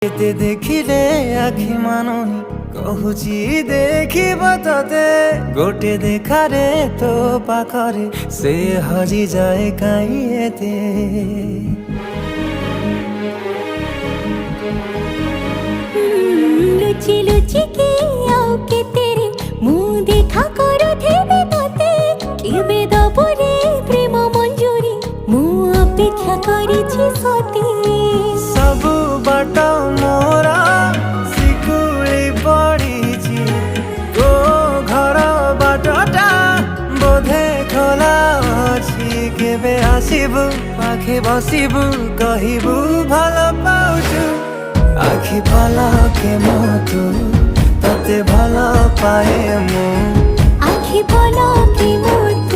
এতে দেখিলে আখি মানুনি কহুচি দেখিব ততে গোটে দেখারে তো পাখরে সে হজি যায় কাই এতে লুচি লুচি কি আও কেতেরে মু দেখা করুথিবি ততে কেবে দবরে প্রেম মঞ্জুরি মু অপেক্ষা করিছি সতে सबु बाट मोरा सिकुड़ी पड़ीची तो घर बाटटा बोधे खोला अछि केबे आसिबु पाखे बसिबु कहिबु भल पाउछु आखि पलके मोतु तते भल पाए मु आखि पलके मोतु